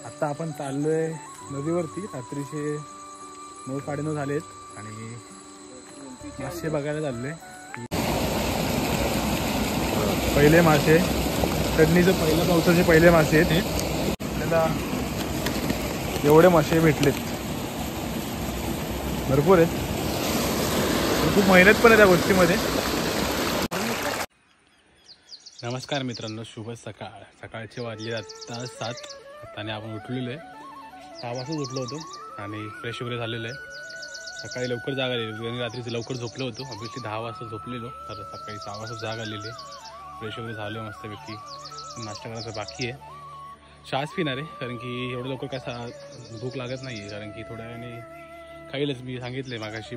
आता आपण चाललोय नदीवरती. रात्रीचे 9-9:30 झालेत आणि मासे बघायला चाललोय. पहिले मासे चढणीचं पहिल्या पावसाचे पहिले मासे आहेत. आपल्याला एवढे मासे भेटलेत, भरपूर आहेत. खूप मेहनत पण आहे त्या गोष्टीमध्ये. नमस्कार मित्रांनो, शुभ सकाळ. सकाळचे वाजले आता 7. आत्ताने आपण उठलेलो आहे. 6 वाजता उठलो होतो आणि फ्रेश वगैरे झालेलं आहे. सकाळी लवकर जाग आलेली आणि रात्रीचं लवकर झोपलो होतो. ऑब्वियसली 10 वाजता झोपलेलो, तर सकाळी 6 वाजता जाग आलेली आहे. फ्रेश वगैरे झालो आहे मस्तपैकी. नाश्ता करायचा बाकी आहे. चहाच पिणार आहे कारण की एवढं लवकर काय भूक लागत नाही आहे. कारण की थोड्या वेळाने खाईलच. मी सांगितलं आहे मागाशी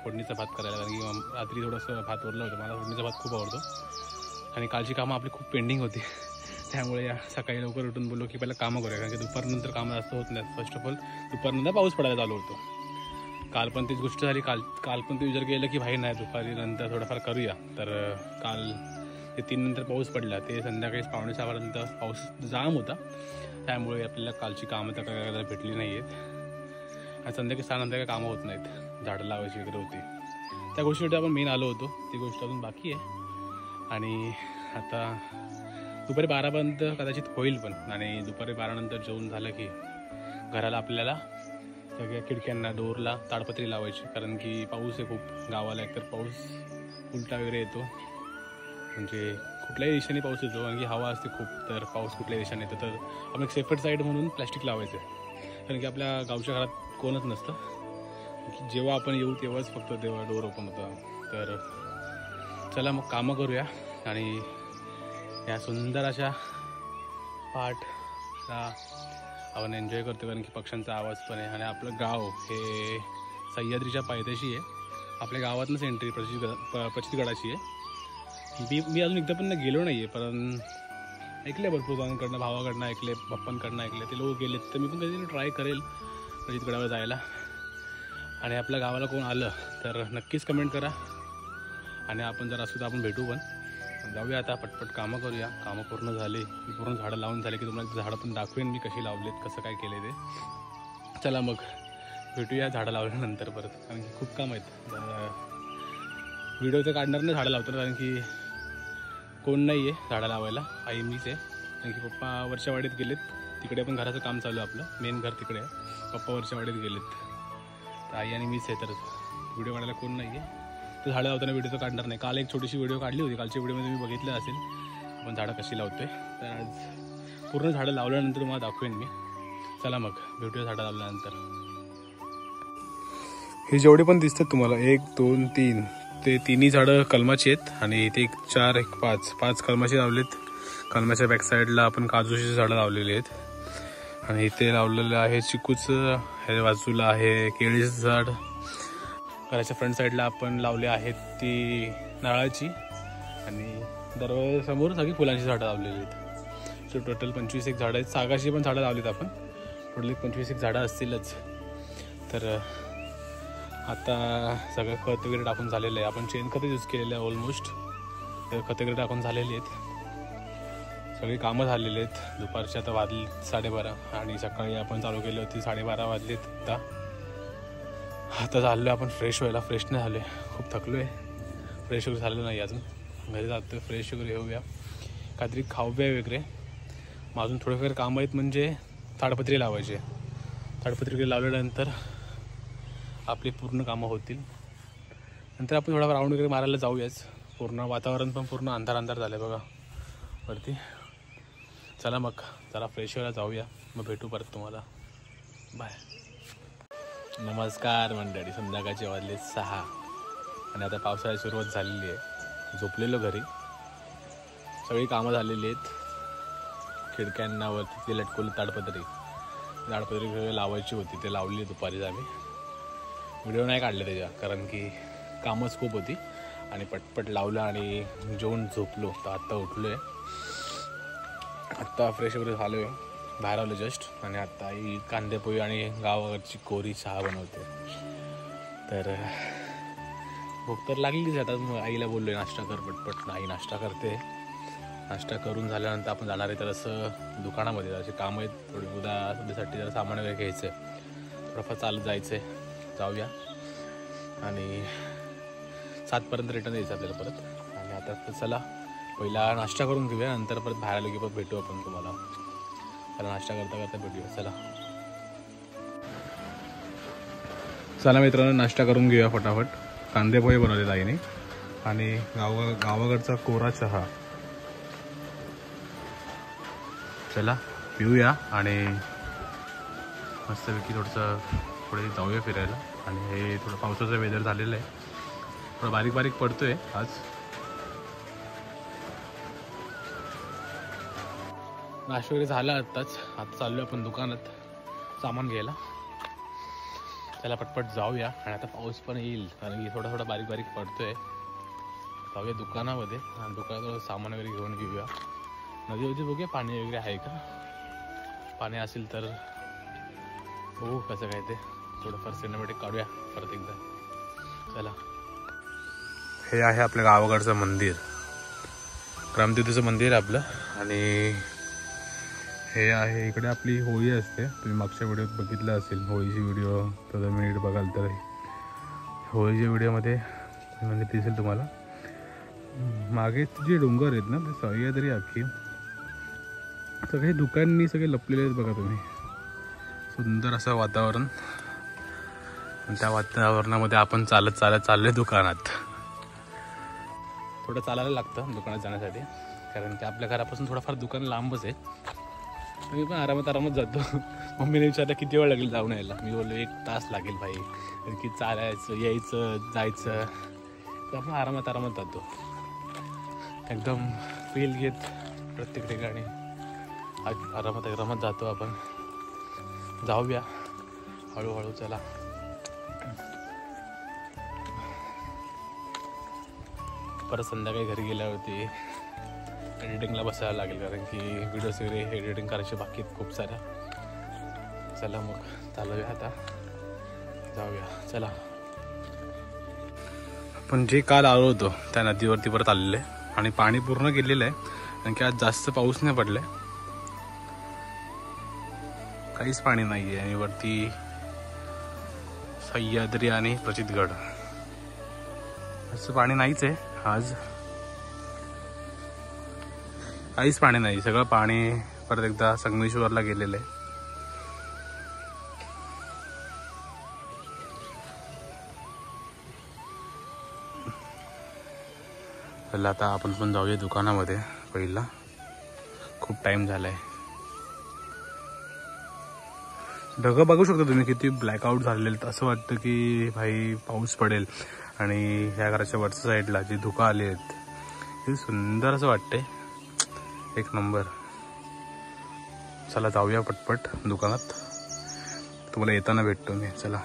फोडणीचा भात करायला, कारण की रात्री थोडंसं भात उरलं होतं. मला फोडणीचा भात खूप आवडतो आणि कालची कामं आपली खूप पेंडिंग होती. त्यामुळे सकाळी लवकर उठून बोललो की पहिलं कामं करूया, कारण की दुपारनंतर कामं जास्त होत नाहीत. फर्स्ट ऑफ ऑल दुपारनंतर पाऊस पडायला चालू होतो. काल पण तीच गोष्ट झाली. काल पण ते विचार केलं की भाई नाही दुपारी नंतर थोडंफार करूया. तर काल ते 3 नंतर पाऊस पडला. ते संध्याकाळी 5:45पर्यंत पाऊस जाम होता. त्यामुळे आपल्याला कालची कामं तर करायला भेटली नाही आहेत. आणि संध्याकाळी 6 नंतर काही कामं होत नाहीत. झाडं लावायची वगैरे होती. त्या गोष्टीसाठी आपण मेन आलो होतो. ती गोष्ट अजून बाकी आहे. आणि आता दुपारी 12पर्यंत कदाचित होईल पण. आणि दुपारी 12 नंतर जेवून झालं की घराला आपल्याला सगळ्या खिडक्यांना डोरला ताडपत्री लावायची, कारण की पाऊस आहे खूप गावाला. एकतर पाऊस उलटा वगैरे येतो, म्हणजे कुठल्याही दिशेने पाऊस येतो, कारण की हवा असते खूप. तर पाऊस कुठल्याही दिशेने येतो, तर आपण एक सेफर साईड म्हणून प्लॅस्टिक लावायचं. कारण की आपल्या गावच्या घरात कोणच नसतं. जेव्हा आपण येऊ तेव्हाच फक्त तेव्हा डोर ओपन होतं. तर चला मग कामं करूया आणि या सुंदर अशा पाठला आपण एन्जॉय करतो, कारण की पक्ष्यांचा आवाज पण आहे. आणि आपलं गाव हे सह्याद्रीच्या पायथ्याशी आहे. आपल्या गावातनंच एंट्री प्रचितगडाची आहे. मी अजून एकदा पण गेलो नाही आहे, पण ऐकलं आहे भरपूर जणांकडनं, भावाकडनं ऐकले, पप्पांकडनं ऐकले. ते लोक गेलेत, तर मी पण कधी ट्राय करेल प्रचितगडावर जायला. आणि आपल्या गावाला कोण आलं तर नक्कीच कमेंट करा. आणि आपण जर असू तर आपण भेटू पण. जाऊया आता पटपट कामं करूया. कामं पूर्ण झाली, पूर्ण झाडं लावून झाले की तुम्हाला झाडं पण दाखवेन मी कशी लावलेत, कसं काय केलं ते. चला मग भेटूया झाडं लावल्यानंतर परत, कारण की खूप काम आहेत. व्हिडिओ तर काढणार नाही झाडं लावतात, कारण की कोण नाही आहे झाडं लावायला. आई मीच आहे, कारण की पप्पा वरच्या वाडीत गेलेत. तिकडे पण घराचं काम चालू आहे. आपलं मेन घर तिकडे आहे. पप्पा वरच्या वाडीत गेलेत, तर आई आणि मीच आहे. तर व्हिडिओ काढायला कोण नाही आहे. तर झाडं लावताना व्हिडिओ तर काढणार नाही. काल एक छोटीशी व्हिडिओ काढली होती. कालच्या व्हिडिओमध्ये मी बघितलं असेल आपण झाडं कशी लावतोय. तर आज पूर्ण झाडं लावल्यानंतर तुम्हाला दाखवेन मी. चला मग भेटूया झाडं लावल्यानंतर. हे जेवढे पण दिसतात तुम्हाला 1, 2, 3, ते तिन्ही झाडं कलमाची आहेत. आणि इथे 1, 4, 1, 5 कलमाची लावलेत. कलमाच्या बॅक साईडला आपण काजूची झाडं लावलेली आहेत. आणि इथे लावलेलं आहे चिकूचं. ह्या बाजूला आहे केळीचं झाड. घराच्या फ्रंट साईडला आपण लावले आहेत ती नारळाची. आणि दरवाजासमोर सगळी फुलांची झाडं लावलेली आहेत. सो टोटल 25 झाडं आहेत. सागाची पण झाडं लावलीत आपण. टोटल 25 झाडं असतीलच. तर आता सगळं खत वगैरे टाकून झालेलं आहे. आपण शेणखत यूज केलेलं आहे ऑलमोस्ट. खत वगैरे टाकून झालेली आहेत. सगळी कामं झालेली आहेत. दुपारचे आता वाजले 12:30 आणि सकाळी आपण चालू केली होती 12:30 वाजलेत. आता चाललो आहे आपण फ्रेश व्हायला. फ्रेश नाही झालो आहे, खूप थकलो आहे. फ्रेश वगैरे झालं नाही अजून. घरी जातो आहे, फ्रेश वगैरे होऊया, काहीतरी खाऊया वगैरे. मग अजून थोडेफार कामं आहेत, म्हणजे ताडपत्री लावायचे. ताडपत्री वगैरे लावल्यानंतर आपली पूर्ण कामं होतील. नंतर आपण थोडा राऊंड वगैरे मारायला जाऊयाच. पूर्ण वातावरण पण पूर्ण अंधार झालं आहे बघा वरती. चला मग जरा फ्रेश व्हायला जाऊया, मग भेटू परत तुम्हाला. बाय. नमस्कार मंडळी. संध्याकाळचे वाजले 6 आणि आता पावसाळ्याची सुरुवात झालेली आहे. झोपलेलो घरी. सगळी कामं झालेली आहेत. खिडक्यांना वरती ते लटकवली ताडपत्री लावायची होती, ते लावली दुपारीच आम्ही. व्हिडिओ नाही काढले त्याच्या, कारण की कामच खूप होती. आणि पटपट लावलं आणि जेवून झोपलो. तर आत्ता उठलो आहे. आत्ता फ्रेश वगैरे झालो आहे, बाहेर आलो जस्ट. आणि आत्ता आई कांदेपोळी आणि गावाकडची कोरी चहा बनवते. तर भूक तर लागलीच. आता आईला बोललो आहे नाश्ता कर पटपट. आई नाश्ता करते. नाश्ता करून झाल्यानंतर आपण जाणार आहे तर असं दुकानामध्ये असे काम आहेत थोडी उद्यासाठी जरा सामान वगैरे घ्यायचं आहे, थोडंफार चालत जायचं आहे. जाऊया आणि 7पर्यंत रिटर्न यायचं आपल्याला परत. आणि आता तर चला पहिला नाश्ता करून घेऊया, नंतर परत बाहेर आलो की परत भेटू आपण तुम्हाला. चला नाश्ता करता करता भेटूया. चला मित्रांनो नाश्ता करून घेऊया फटाफट. कांदे पोहे बनवले ताईने आणि गावाकडचा कोरा चहा. चला पिऊया आणि मस्तपैकी थोडंसं पुढे जाऊया फिरायला. आणि हे थोडं पावसाचं वेदर झालेलं आहे, थोडं बारीक बारीक पडतोय आज. नाश्ता वगैरे झाला आत्ताच. आता चाललो आपण दुकानात सामान घ्यायला. त्याला पटपट जाऊया. आणि आता पाऊस पण येईल कारण की थोडा बारीक बारीक पडतोय. जाऊया दुकानामध्ये आणि दुकानात सामान वगैरे घेऊन घेऊया. नदीवरती बघूया पाणी वगैरे आहे का. पाणी असेल तर हो कसं काय ते थोडंफार सिनेमॅटिक काढूया परत एकदा. चला हे आहे आपल्या गावाकडचं मंदिर, रामतीर्थचं मंदिर आहे आपलं. आणि हे आहे इकडे आपली होळी असते. तुम्ही मागच्या व्हिडिओत बघितलं असेल होळीची व्हिडिओ, तर मिनिट बघाल तर होळीच्या व्हिडिओमध्ये म्हणजे दिसेल तुम्हाला. मागे जे डोंगर आहेत ना ते सह्याद्री अख्खी सगळे दुकानांनी सगळे लपलेले आहेत बघा तुम्ही. सुंदर असं वातावरण. त्या वातावरणामध्ये आपण चालत चाललोय दुकानात. थोडं चालायला लागतं दुकानात जाण्यासाठी कारण की आपल्या घरापासून थोडंफार दुकान लांबच आहे. मी पण आरामात जातो. मम्मीने विचारलं किती वेळ लागेल जाऊन यायला. मी बोललो 1 तास लागेल भाई, कारण की चालायचं यायचं जायचं. तर आपण आरामात जातो एकदम फील घेत प्रत्येक ठिकाणी आरामात जातो आपण. जाऊया हळूहळू. चला परत संध्याकाळी घरी गेल्यावरती एडिटिंगला बसायला लागेल कारण की व्हिडिओज वगैरे एडिटिंग करायचे बाकी आहेत खूप साऱ्या. चला मग चालूया आता, जाऊया. चला आपण जे काल आलो होतो त्या नदीवरती परत आलेलं आहे आणि पाणी पूर्ण गेलेलं आहे कारण की आज जास्त पाऊस नाही पडलाय, काहीच पाणी नाही आहे. आणि वरती सह्याद्री आणि प्रचितगड असं पाणी नाहीच आहे आज, काहीच पाणी नाही. सगळं पाणी परत एकदा संगमेश्वरला गेलेलं आहे. चला आता आपण पण जाऊया दुकानामध्ये पहिला. खूप टाइम झालाय. ढगं बघू शकता तुम्ही किती ब्लॅकआउट झालेले. असं वाटतं की भाई पाऊस पडेल. आणि ह्या घराच्या वरच्या साईडला जे धुकं आले आहेत हे सुंदर असं वाटतंय, एक नंबर. चला जाऊया पटपट दुकानात, तुम्हाला येताना भेटतो मी. चला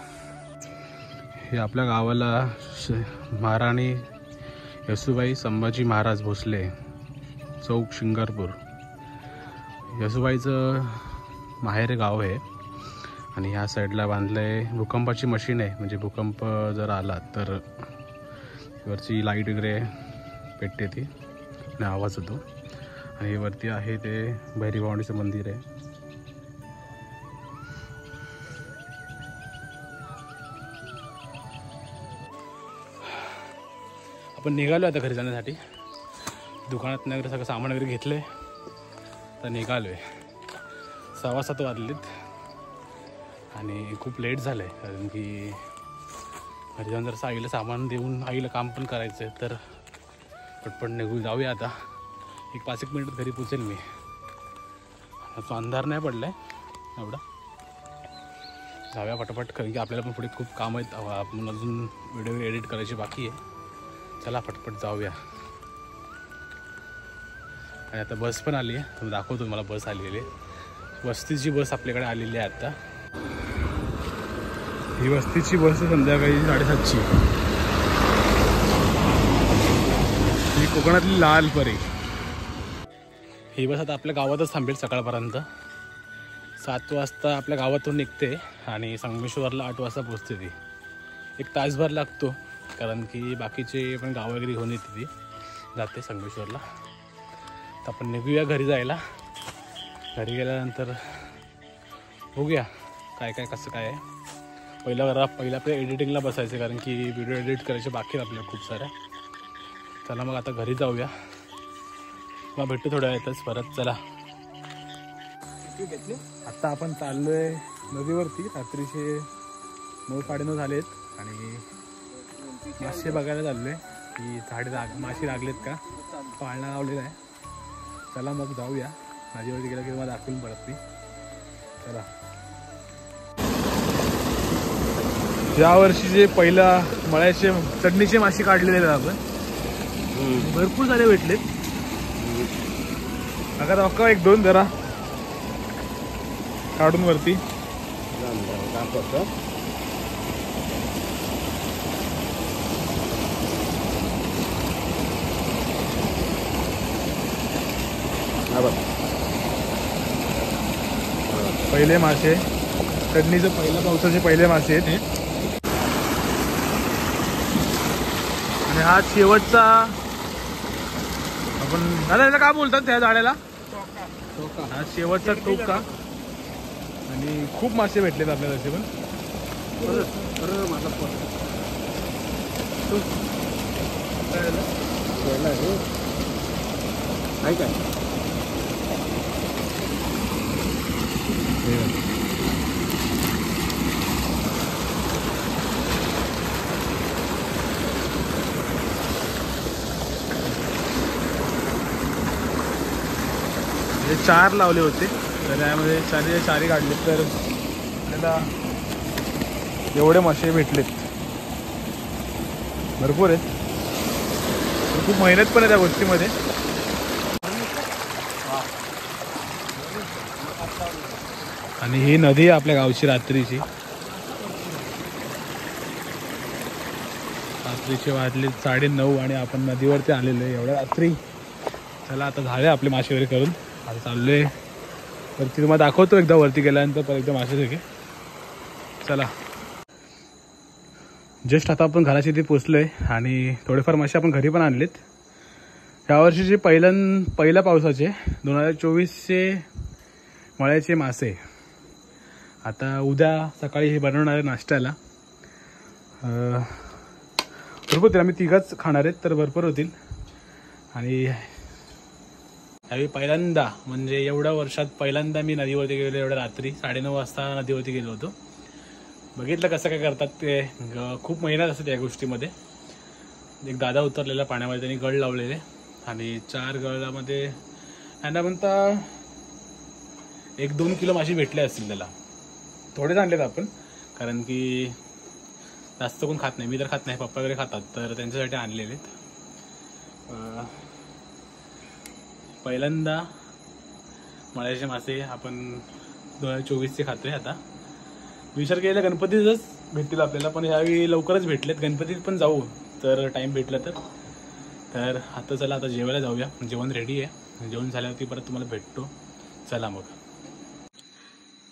हे आपल्या गावाला महाराणी येसूबाई संभाजी महाराज भोसले चौक शिंगारपूर येसूबाईचं माहेर गाव आहे. आणि ह्या साईडला बांधलंय भूकंपाची मशीन आहे, म्हणजे भूकंप जर आला तर वरची लाईट वगैरे पेटते ती आणि आवाज होतो. आणि वरती आहे ते भैरीभावानीचं मंदिर आहे. आपण निघालो आता घरी जाण्यासाठी. दुकानात वगैरे सगळं सामान वगैरे घेतलंय तर निघालो आहे. 6:15 वाजलेत आणि खूप लेट झालं आहे कारण की घरी जाऊन जर आईला सामान देऊन आईला काम पण करायचं आहे. तर पटपट निघून जाऊया आता. 5-1 मिनिटात घरी पोचेल मी. तो अंधार नाही पडला आहे एवढा. जाऊया पटापट कारण की आपल्याला पण पुढे खूप काम आहेत. आपण अजून व्हिडिओ एडिट करायची बाकी आहे. चला पटपट जाऊया. आणि आता बस पण आली आहे, तुम्ही दाखवतो मला बस आलेली आहे. वस्तीची बस आपल्याकडे आलेली आहे आता. ही वस्तीची बस संध्याकाळी 7:30ची. ही कोकणातली लाल परी. ही बस आता आपल्या गावातच थांबेल सकाळपर्यंत. 7 वाजता आपल्या गावातून निघते आणि संगमेश्वरला 8 वाजता पोचते ती. 1 तासभर लागतो कारण की बाकीचे पण गाव वगैरे घेऊन येते ती, जाते संगमेश्वरला. तर आपण निघूया घरी जायला. घरी गेल्यानंतर बघूया काय काय कसं काय आहे. पहिलं आपल्या एडिटिंगला बसायचं, कारण की व्हिडिओ एडिट करायचे बाकी आहेत आपल्याला खूप साऱ्या. चला मग आता घरी जाऊया, मग भेटू थोड्या वेळातच परत. चला आता आपण चाललोय नदीवरती. रात्रीचे 9-9:30 झालेत आणि मासे बघायला चाललोय की मासे लागलेत का, पाळणा लावलेला आहे. चला मग जाऊया नदीवरती. गेला की मला दाखवून परत मी. चला यावर्षी जे पहिला मळ्याचे चटणीचे मासे काढलेले आहेत आपण, भरपूर सारे भेटलेत. आता दाखवा 1-2 जरा काढून वरती. पहिले मासे चटणीचे पहिल्या पावसाचे पहिले मासे आहेत हे. आणि हा शेवटचा, आपण याला काय बोलतात त्या झाडाला, हा शेवटचा टोका. आणि खूप मासे भेटलेत आपल्याला तसे पण. काय हे 4 लावले होते, तर यामध्ये 4 काढले, तर आपल्याला एवढे मासे भेटलेत. भरपूर आहेत, खूप मेहनत पण आहे त्या गोष्टीमध्ये. आणि ही नदी आपल्या गावची रात्रीची वाजले 9:30 आणि आपण नदीवरती आलेलो आहे एवढ्या रात्री. चला आता झाले आपले मासे वगैरे करून. आता चाललोय वरती, तुम्हाला दाखवतो एकदा वरती गेल्यानंतर परत एकदा मासे सगळे. चला जस्ट आता आपण घराच्या इथे पोचलोय आणि थोडेफार मासे आपण घरी पण आणलेत. यावर्षीचे पहिल्या पावसाचे 2024चे मळ्याचे मासे आता उद्या सकाळी हे बनवणार आहे नाश्त्याला. भरपूर होतील, आम्ही 3घच खाणार आहेत, तर भरपूर होतील. आणि यावेळी पहिल्यांदा, म्हणजे एवढ्या वर्षात पहिल्यांदा मी नदीवरती गेलो. एवढ्या रात्री 9:30 वाजता नदीवरती गेलो होतो. बघितलं कसं काय करतात ते. खूप मेहनत असते या गोष्टीमध्ये. एक दादा उतरलेला पाण्यामध्ये, त्यांनी गळ लावलेले आणि 4 गळामध्ये यांना म्हणता 1-2 किलो मासे भेटले असतील त्याला. थोडेच आणलेत आपण, कारण की जास्त कोण खात नाही. मी तर खात नाही, पप्पा वगैरे खातात, तर त्यांच्यासाठी आणलेले. पहिल्यांदा मळ्याचे मासे आपण 2024चे खातोय. आता विचार केलेला गणपतीतच भेटतील आपल्याला, पण ह्यावेळी लवकरच भेटलेत. गणपतीत पण जाऊ तर टाईम भेटला तर आता चला आता जेवायला जाऊया. जेवण रेडी आहे, जेवण झाल्यावरती परत तुम्हाला भेटतो. चला मग.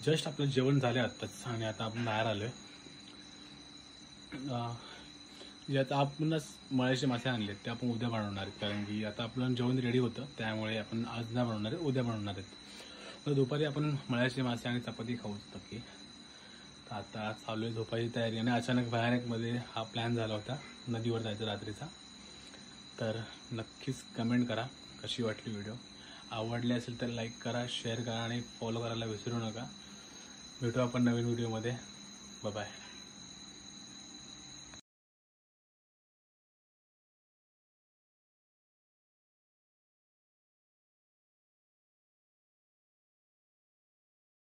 जस्ट आपलं जेवण झालं आत्ताच आणि आता आपण बाहेर आलोय. जे आता आपणच मळ्याचे मासे आणलेत ते आपण उद्या बनवणार आहेत, कारण की आता आपलं जेवण रेडी होतं, त्यामुळे आपण आज नाही बनवणार आहे, उद्या बनवणार आहेत. तर दुपारी आपण मळ्याचे मासे आणि चपाती खाऊ नक्की. तर आता चालू आहे झोपायची तयारी. आणि अचानक भयानकमध्ये हा प्लॅन झाला होता नदीवर जायचा रात्रीचा. तर नक्कीच कमेंट करा कशी वाटली व्हिडिओ. आवडली असेल तर लाईक करा, शेअर करा आणि फॉलो करायला विसरू नका. भेटू आपण नवीन व्हिडिओमध्ये. Bye bye.